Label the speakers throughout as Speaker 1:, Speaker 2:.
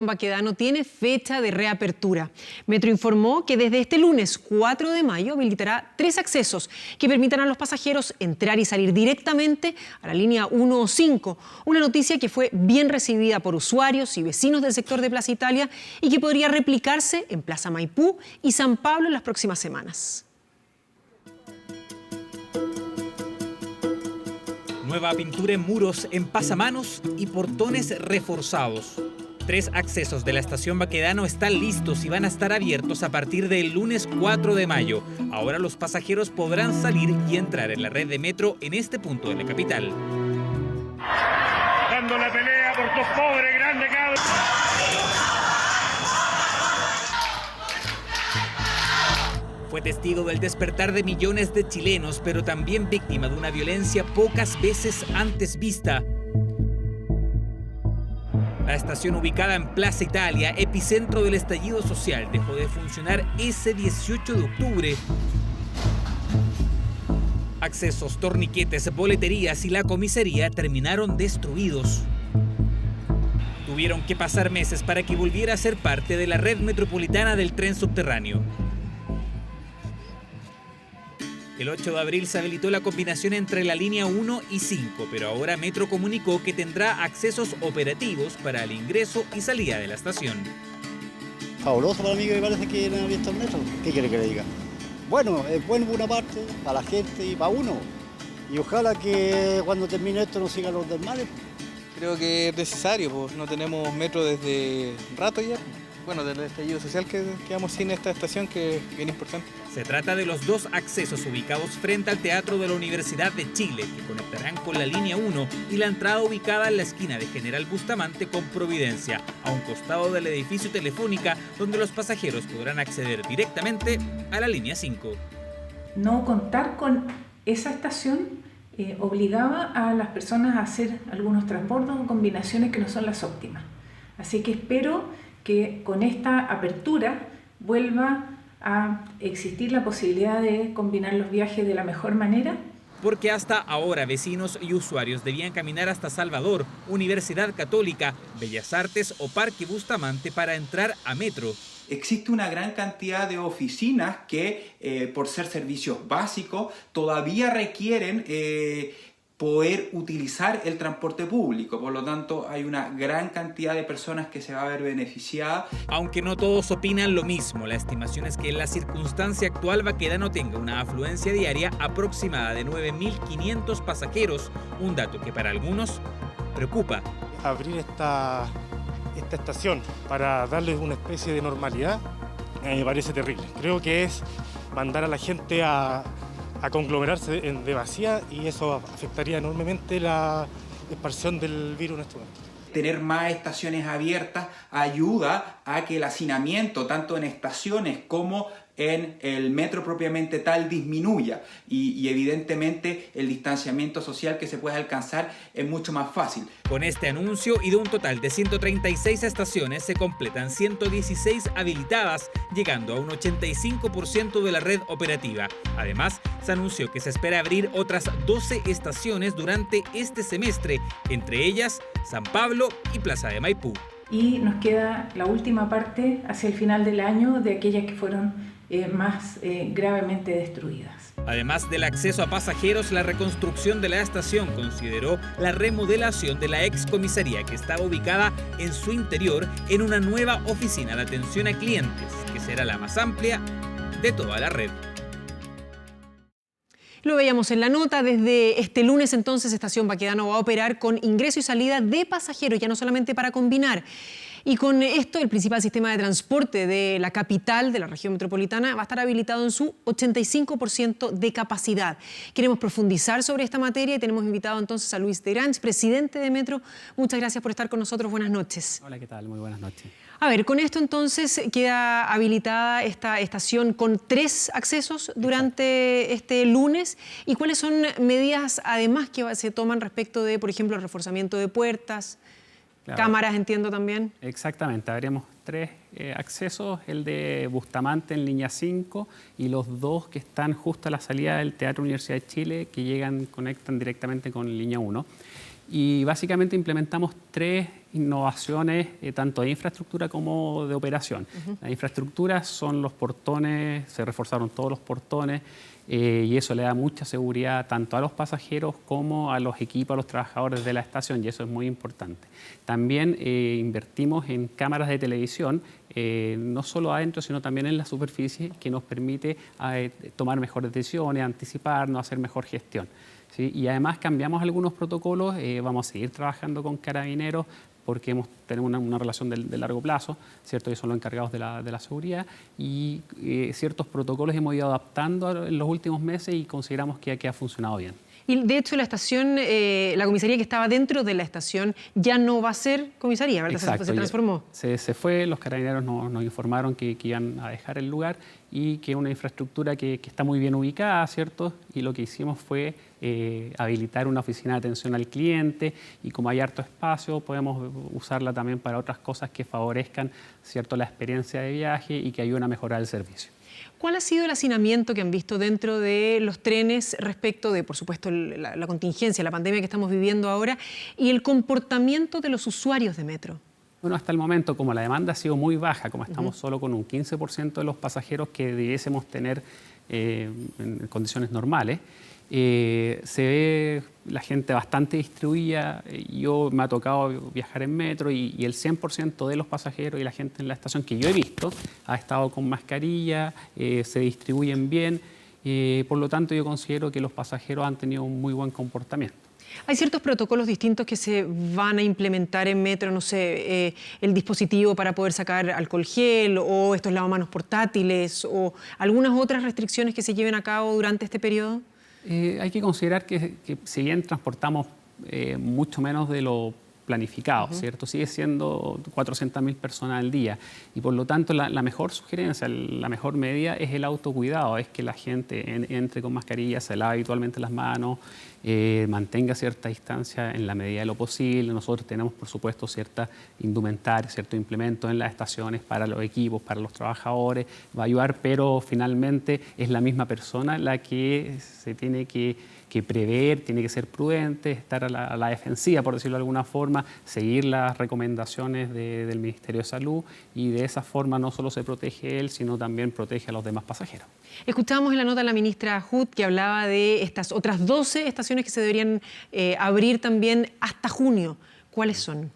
Speaker 1: Baquedano tiene fecha de reapertura. Metro informó que desde este lunes 4 de mayo habilitará 3 accesos que permitan a los pasajeros entrar y salir directamente a la línea 1 o 5. Una noticia que fue bien recibida por usuarios y vecinos del sector de Plaza Italia y que podría replicarse en Plaza Maipú y San Pablo en las próximas semanas.
Speaker 2: Nueva pintura en muros, en pasamanos y portones reforzados. 3 accesos de la estación Baquedano están listos y van a estar abiertos a partir del lunes 4 de mayo. Ahora los pasajeros podrán salir y entrar en la red de metro en este punto de la capital.
Speaker 3: Dando la pelea por dos pobres, grande cabros.
Speaker 2: Fue testigo del despertar de millones de chilenos, pero también víctima de una violencia pocas veces antes vista. La estación ubicada en Plaza Italia, epicentro del estallido social, dejó de funcionar ese 18 de octubre. Accesos, torniquetes, boleterías y la comisaría terminaron destruidos. Tuvieron que pasar meses para que volviera a ser parte de la red metropolitana del tren subterráneo. El 8 de abril se habilitó la combinación entre la línea 1 y 5, pero ahora Metro comunicó que tendrá accesos operativos para el ingreso y salida de la estación.
Speaker 4: Fabuloso para mí, que me parece que no han abierto el metro. ¿Qué quiere que le diga? Bueno, es bueno por una parte, para la gente y para uno. Y ojalá que cuando termine esto no sigan los desmanes.
Speaker 5: Creo que es necesario, pues no tenemos metro desde rato ya. Bueno, del estallido social que quedamos sin esta estación, que es bien importante.
Speaker 2: Se trata de los 2 accesos ubicados frente al Teatro de la Universidad de Chile, que conectarán con la línea 1 y la entrada ubicada en la esquina de General Bustamante con Providencia, a un costado del edificio Telefónica, donde los pasajeros podrán acceder directamente a la línea 5.
Speaker 6: No contar con esa estación obligaba a las personas a hacer algunos transbordos o combinaciones que no son las óptimas. Así que espero que con esta apertura vuelva a existir la posibilidad de combinar los viajes de la mejor manera.
Speaker 2: Porque hasta ahora vecinos y usuarios debían caminar hasta Salvador, Universidad Católica, Bellas Artes o Parque Bustamante para entrar a Metro.
Speaker 7: Existe una gran cantidad de oficinas que, por ser servicios básicos, todavía requieren poder utilizar el transporte público. Por lo tanto, hay una gran cantidad de personas que se va a ver beneficiadas.
Speaker 2: Aunque no todos opinan lo mismo, la estimación es que en la circunstancia actual Baquedano tenga una afluencia diaria aproximada de 9.500 pasajeros, un dato que para algunos preocupa.
Speaker 8: Abrir esta estación para darles una especie de normalidad me parece terrible. Creo que es mandar a la gente a conglomerarse en demasía y eso afectaría enormemente la expansión del virus en este momento.
Speaker 7: Tener más estaciones abiertas ayuda a que el hacinamiento, tanto en estaciones como en el metro propiamente tal, disminuya y evidentemente el distanciamiento social que se puede alcanzar es mucho más fácil.
Speaker 2: Con este anuncio y de un total de 136 estaciones se completan 116 habilitadas, llegando a un 85% de la red operativa. Además, se anunció que se espera abrir otras 12 estaciones durante este semestre, entre ellas San Pablo y Plaza de Maipú.
Speaker 6: Y nos queda la última parte hacia el final del año de aquellas que fueron más gravemente destruidas.
Speaker 2: Además del acceso a pasajeros, la reconstrucción de la estación consideró la remodelación de la excomisaría que estaba ubicada en su interior en una nueva oficina de atención a clientes, que será la más amplia de toda la red.
Speaker 1: Lo veíamos en la nota, desde este lunes entonces Estación Baquedano va a operar con ingreso y salida de pasajeros, ya no solamente para combinar. Y con esto el principal sistema de transporte de la capital, de la región metropolitana, va a estar habilitado en su 85% de capacidad. Queremos profundizar sobre esta materia y tenemos invitado entonces a Luis de Grange, presidente de Metro. Muchas gracias por estar con nosotros. Buenas noches.
Speaker 9: Hola, ¿qué tal? Muy buenas noches.
Speaker 1: A ver, con esto entonces queda habilitada esta estación con 3 accesos durante este lunes. ¿Y cuáles son medidas además que se toman respecto de, por ejemplo, el reforzamiento de puertas? Claro. Cámaras, entiendo también.
Speaker 9: Exactamente, habríamos 3 accesos, el de Bustamante en línea 5 y los 2 que están justo a la salida del Teatro Universidad de Chile, que conectan directamente con línea 1. y básicamente implementamos 3 innovaciones, tanto de infraestructura como de operación. La infraestructura son los portones, se reforzaron todos los portones, y eso le da mucha seguridad tanto a los pasajeros como a los equipos, a los trabajadores de la estación, y eso es muy importante. También invertimos en cámaras de televisión, no solo adentro, sino también en la superficie, que nos permite tomar mejores decisiones, anticiparnos, hacer mejor gestión, ¿sí? Y además cambiamos algunos protocolos, vamos a seguir trabajando con Carabineros, porque tenemos una relación de largo plazo, ¿cierto? Ellos son los encargados de la seguridad, y ciertos protocolos hemos ido adaptando en los últimos meses y consideramos que ha funcionado bien.
Speaker 1: Y de hecho la estación, la comisaría que estaba dentro de la estación ya no va a ser comisaría, ¿verdad?
Speaker 9: Exacto,
Speaker 1: se transformó.
Speaker 9: Se fue, los Carabineros nos informaron que iban a dejar el lugar y que es una infraestructura que está muy bien ubicada, ¿cierto? Y lo que hicimos fue habilitar una oficina de atención al cliente, y como hay harto espacio podemos usarla también para otras cosas que favorezcan, ¿cierto?, la experiencia de viaje y que ayuden a mejorar el servicio.
Speaker 1: ¿Cuál ha sido el hacinamiento que han visto dentro de los trenes respecto de, por supuesto, la contingencia, la pandemia que estamos viviendo ahora, y el comportamiento de los usuarios de metro?
Speaker 9: Bueno, hasta el momento, como la demanda ha sido muy baja, como estamos solo con un 15% de los pasajeros que debiésemos tener en condiciones normales, se ve la gente bastante distribuida. Yo me ha tocado viajar en metro y el 100% de los pasajeros y la gente en la estación que yo he visto ha estado con mascarilla, se distribuyen bien, por lo tanto yo considero que los pasajeros han tenido un muy buen comportamiento.
Speaker 1: Hay ciertos protocolos distintos que se van a implementar en metro, no sé, el dispositivo para poder sacar alcohol gel, o estos lavamanos portátiles, o algunas otras restricciones que se lleven a cabo durante este periodo.
Speaker 9: Hay que considerar que si bien transportamos mucho menos de lo planificado, ¿cierto? Sigue siendo 400.000 personas al día, y por lo tanto la mejor sugerencia, la mejor medida es el autocuidado, es que la gente entre con mascarilla, se lave habitualmente las manos, mantenga cierta distancia en la medida de lo posible. Nosotros tenemos, por supuesto, cierta indumentaria, ciertos implementos en las estaciones para los equipos, para los trabajadores, va a ayudar, pero finalmente es la misma persona la que se tiene que prever, tiene que ser prudente, estar a la defensiva, por decirlo de alguna forma, seguir las recomendaciones del Ministerio de Salud, y de esa forma no solo se protege él, sino también protege a los demás pasajeros.
Speaker 1: Escuchábamos en la nota a la ministra Hood, que hablaba de estas otras 12 estaciones que se deberían abrir también hasta junio. ¿Cuáles son?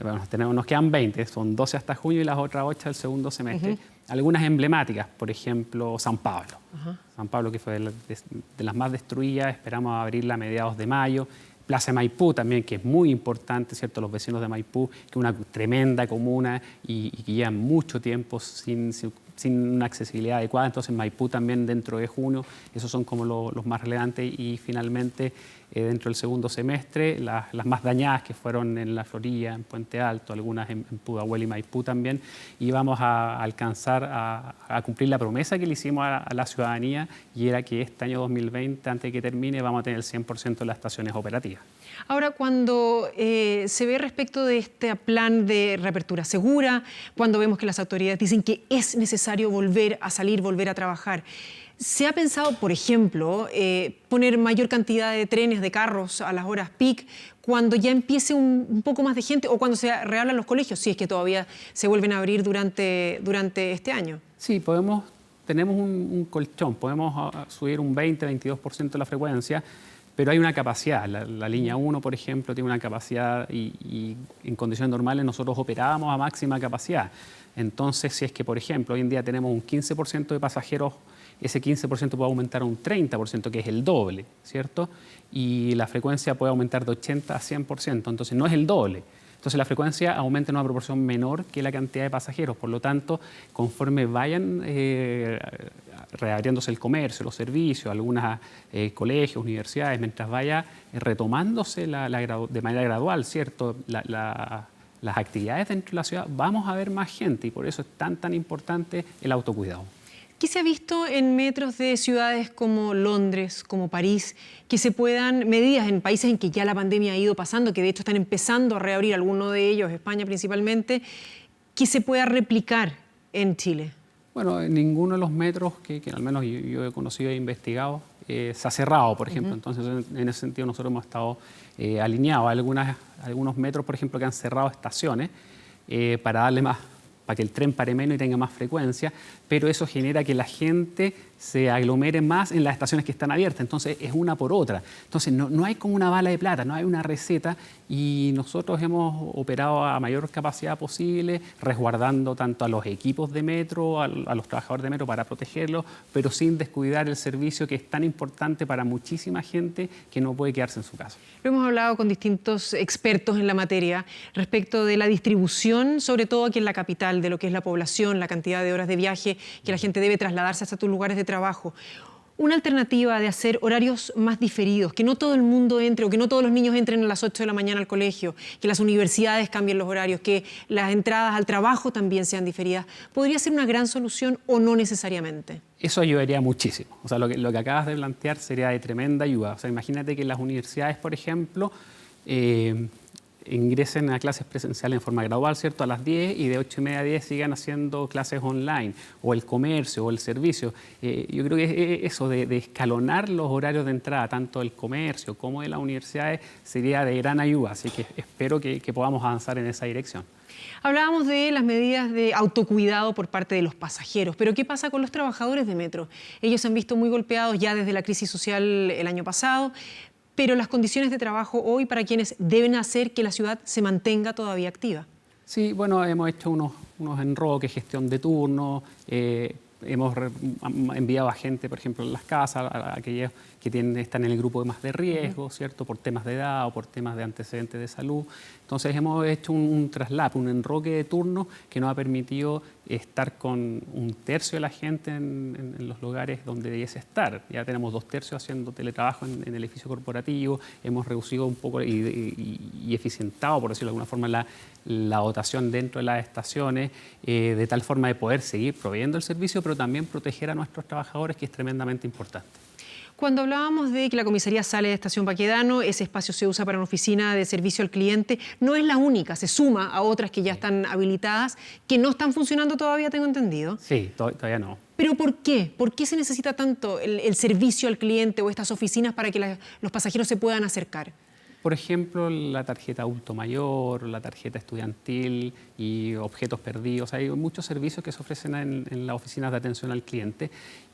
Speaker 9: Bueno, nos quedan 20, son 12 hasta junio y las otras 8 al segundo semestre. Algunas emblemáticas, por ejemplo, San Pablo. San Pablo, que fue de las más destruidas, esperamos abrirla a mediados de mayo. Plaza Maipú también, que es muy importante, ¿cierto? Los vecinos de Maipú, que es una tremenda comuna y que llevan mucho tiempo sin una accesibilidad adecuada. Entonces Maipú también dentro de junio, esos son como los más relevantes. Y finalmente, dentro del segundo semestre, las más dañadas, que fueron en La Florida, en Puente Alto, algunas en Pudahuel y Maipú también, y vamos a alcanzar a cumplir la promesa que le hicimos a la ciudadanía, y era que este año 2020, antes de que termine, vamos a tener el 100% de las estaciones operativas.
Speaker 1: Ahora, cuando se ve respecto de este plan de reapertura segura, cuando vemos que las autoridades dicen que es necesario volver a salir, volver a trabajar, ¿se ha pensado, por ejemplo, poner mayor cantidad de trenes, de carros a las horas peak, cuando ya empiece un poco más de gente, o cuando se reabran los colegios, si es que todavía se vuelven a abrir durante este año?
Speaker 9: Sí, tenemos un colchón, podemos subir un 20-22% de la frecuencia, pero hay una capacidad. La línea 1, por ejemplo, tiene una capacidad, y en condiciones normales nosotros operábamos a máxima capacidad. Entonces, si es que, por ejemplo, hoy en día tenemos un 15% de pasajeros, ese 15% puede aumentar a un 30%, que es el doble, ¿cierto? Y la frecuencia puede aumentar de 80 a 100%, entonces no es el doble. Entonces la frecuencia aumenta en una proporción menor que la cantidad de pasajeros. Por lo tanto, conforme vayan reabriéndose el comercio, los servicios, algunos colegios, universidades, mientras vaya retomándose de manera gradual, ¿cierto?, las actividades dentro de la ciudad, vamos a ver más gente, y por eso es tan importante el autocuidado.
Speaker 1: ¿Qué se ha visto en metros de ciudades como Londres, como París, que se puedan, medidas en países en que ya la pandemia ha ido pasando, que de hecho están empezando a reabrir, algunos de ellos, España principalmente, que se pueda replicar en Chile?
Speaker 9: Bueno, en ninguno de los metros que al menos yo he conocido e investigado se ha cerrado, por ejemplo. Entonces, en ese sentido, nosotros hemos estado alineados a algunos metros, por ejemplo, que han cerrado estaciones para darle más, para que el tren pare menos y tenga más frecuencia, pero eso genera que la gente se aglomere más en las estaciones que están abiertas, entonces es una por otra. Entonces no hay como una bala de plata, no hay una receta, y nosotros hemos operado a mayor capacidad posible, resguardando tanto a los equipos de metro, a los trabajadores de metro para protegerlos, pero sin descuidar el servicio que es tan importante para muchísima gente que no puede quedarse en su casa.
Speaker 1: Lo hemos hablado con distintos expertos en la materia respecto de la distribución, sobre todo aquí en la capital, de lo que es la población, la cantidad de horas de viaje que la gente debe trasladarse hasta tus lugares de trabajo. Una alternativa de hacer horarios más diferidos, que no todo el mundo entre o que no todos los niños entren a las 8 de la mañana al colegio, que las universidades cambien los horarios, que las entradas al trabajo también sean diferidas, ¿podría ser una gran solución o no necesariamente?
Speaker 9: Eso ayudaría muchísimo. O sea, lo que acabas de plantear sería de tremenda ayuda. O sea, imagínate que las universidades, por ejemplo, ingresen a clases presenciales en forma gradual, ¿cierto?, a las 10, y de 8:30 a 10 sigan haciendo clases online, o el comercio, o el servicio. Yo creo que eso de escalonar los horarios de entrada, tanto del comercio como de las universidades, sería de gran ayuda. Así que espero que podamos avanzar en esa dirección.
Speaker 1: Hablábamos de las medidas de autocuidado por parte de los pasajeros, pero ¿qué pasa con los trabajadores de metro? Ellos se han visto muy golpeados ya desde la crisis social el año pasado, pero las condiciones de trabajo hoy para quienes deben hacer que la ciudad se mantenga todavía activa.
Speaker 9: Sí, bueno, hemos hecho unos enroques, gestión de turno, hemos enviado a gente, por ejemplo, en las casas, a aquellos que están en el grupo de más de riesgo, ¿cierto?, por temas de edad o por temas de antecedentes de salud. Entonces hemos hecho un traslape, un enroque de turnos que nos ha permitido estar con 1/3 de la gente en los lugares donde debiese estar. Ya tenemos 2/3 haciendo teletrabajo en el edificio corporativo, hemos reducido un poco y eficientado, por decirlo de alguna forma, la dotación dentro de las estaciones, de tal forma de poder seguir proveyendo el servicio, pero también proteger a nuestros trabajadores, que es tremendamente importante.
Speaker 1: Cuando hablábamos de que la comisaría sale de Estación Baquedano, ese espacio se usa para una oficina de servicio al cliente, no es la única, se suma a otras que ya están habilitadas, que no están funcionando todavía, tengo entendido.
Speaker 9: Sí, todavía no.
Speaker 1: ¿Pero por qué? ¿Por qué se necesita tanto el servicio al cliente o estas oficinas para que los pasajeros se puedan acercar?
Speaker 9: Por ejemplo, la tarjeta adulto mayor, la tarjeta estudiantil y objetos perdidos. Hay muchos servicios que se ofrecen en las oficinas de atención al cliente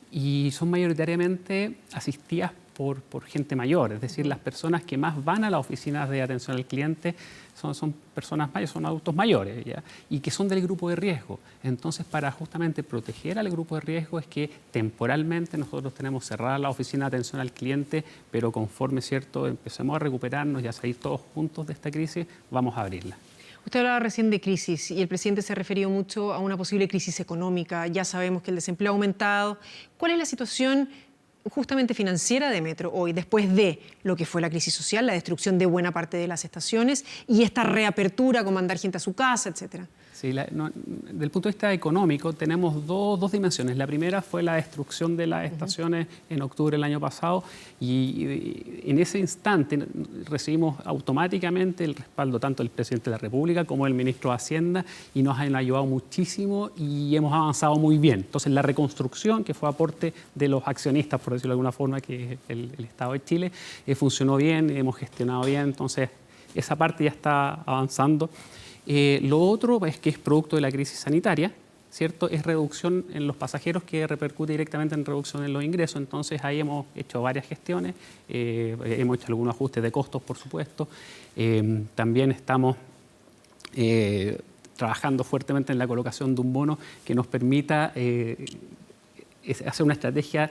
Speaker 9: y son mayoritariamente asistidas por gente mayor, es decir, las personas que más van a las oficinas de atención al cliente son personas mayores, son adultos mayores, ¿ya?, y que son del grupo de riesgo. Entonces, para justamente proteger al grupo de riesgo es que temporalmente nosotros tenemos cerrada la oficina de atención al cliente, pero conforme, ¿cierto?, empecemos a recuperarnos y a salir todos juntos de esta crisis, vamos a abrirla.
Speaker 1: Usted hablaba recién de crisis y el presidente se ha referido mucho a una posible crisis económica. Ya sabemos que el desempleo ha aumentado. ¿Cuál es la situación justamente financiera de Metro hoy, después de lo que fue la crisis social, la destrucción de buena parte de las estaciones y esta reapertura con mandar gente a su casa, etcétera?
Speaker 9: Sí, desde el punto de vista económico tenemos dos dimensiones. La primera fue la destrucción de las estaciones en octubre del año pasado y en ese instante recibimos automáticamente el respaldo tanto del presidente de la República como del ministro de Hacienda y nos han ayudado muchísimo y hemos avanzado muy bien. Entonces la reconstrucción, que fue aporte de los accionistas, por decirlo de alguna forma, que es el Estado de Chile, funcionó bien, hemos gestionado bien, entonces esa parte ya está avanzando. Lo otro es que es producto de la crisis sanitaria, ¿cierto? Es reducción en los pasajeros que repercute directamente en reducción en los ingresos. Entonces ahí hemos hecho varias gestiones, hemos hecho algunos ajustes de costos, por supuesto. También estamos trabajando fuertemente en la colocación de un bono que nos permita hacer una estrategia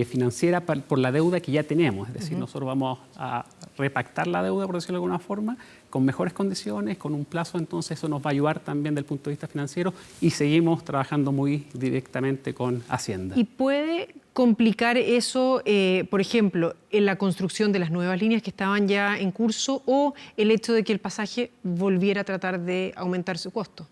Speaker 9: financiera por la deuda que ya tenemos. Es decir, nosotros vamos a repactar la deuda, por decirlo de alguna forma, con mejores condiciones, con un plazo, entonces eso nos va a ayudar también desde el punto de vista financiero y seguimos trabajando muy directamente con Hacienda.
Speaker 1: ¿Y puede complicar eso, por ejemplo, en la construcción de las nuevas líneas que estaban ya en curso o el hecho de que el pasaje volviera a tratar de aumentar su costo?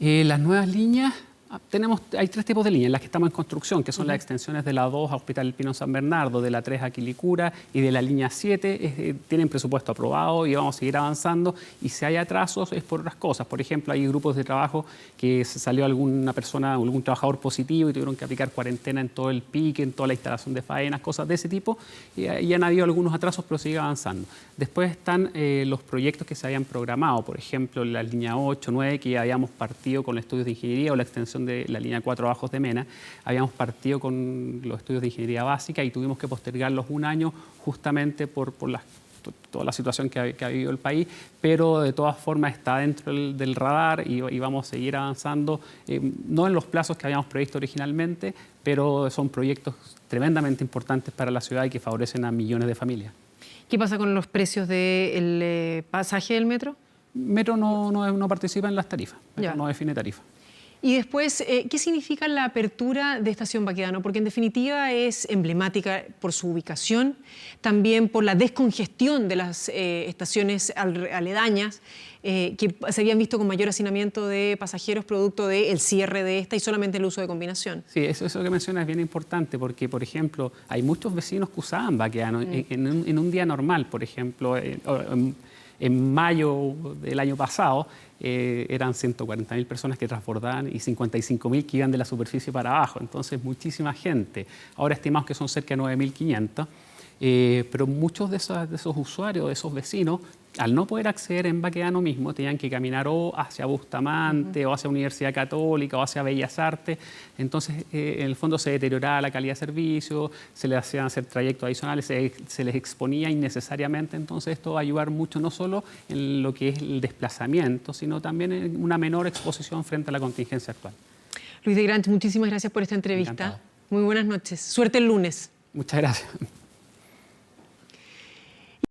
Speaker 9: Las nuevas líneas Hay 3 tipos de líneas en las que estamos en construcción, que son las extensiones de la 2 a Hospital El Pino San Bernardo, de la 3 a Quilicura y de la línea 7. Tienen presupuesto aprobado y vamos a seguir avanzando. Y si hay atrasos es por otras cosas. Por ejemplo, hay grupos de trabajo que se salió alguna persona, algún trabajador positivo y tuvieron que aplicar cuarentena en todo el pique, en toda la instalación de faenas, cosas de ese tipo. Y han habido algunos atrasos, pero sigue avanzando. Después están los proyectos que se habían programado, por ejemplo, la línea 8, 9, que ya habíamos partido con estudios de ingeniería o la extensión de la línea 4 Bajos de Mena, habíamos partido con los estudios de ingeniería básica y tuvimos que postergarlos un año justamente por toda la situación que ha vivido el país, pero de todas formas está dentro del radar y vamos a seguir avanzando, no en los plazos que habíamos previsto originalmente, pero son proyectos tremendamente importantes para la ciudad y que favorecen a millones de familias.
Speaker 1: ¿Qué pasa con los precios del pasaje del metro?
Speaker 9: Metro no participa en las tarifas,
Speaker 1: Ya.
Speaker 9: no define tarifa.
Speaker 1: Y después, ¿qué significa la apertura de Estación Baquedano? Porque en definitiva es emblemática por su ubicación, también por la descongestión de las estaciones aledañas, que se habían visto con mayor hacinamiento de pasajeros producto del cierre de esta y solamente el uso de combinación.
Speaker 9: Sí, eso que mencionas es bien importante porque, por ejemplo, hay muchos vecinos que usaban Baquedano en un día normal, por ejemplo, en mayo del año pasado, eran 140.000 personas que transbordaban y 55.000 que iban de la superficie para abajo. Entonces, muchísima gente. Ahora estimamos que son cerca de 9.500. Pero muchos de esos usuarios, de esos vecinos, al no poder acceder en Baquedano mismo, tenían que caminar o hacia Bustamante, o hacia Universidad Católica, o hacia Bellas Artes. Entonces, en el fondo se deterioraba la calidad de servicio, se les hacían hacer trayectos adicionales, se les exponía innecesariamente. Entonces, esto va a ayudar mucho no solo en lo que es el desplazamiento, sino también en una menor exposición frente a la contingencia actual.
Speaker 1: Luis de Grant, muchísimas gracias por esta entrevista.
Speaker 9: Encantado.
Speaker 1: Muy buenas noches. Suerte el lunes.
Speaker 9: Muchas gracias.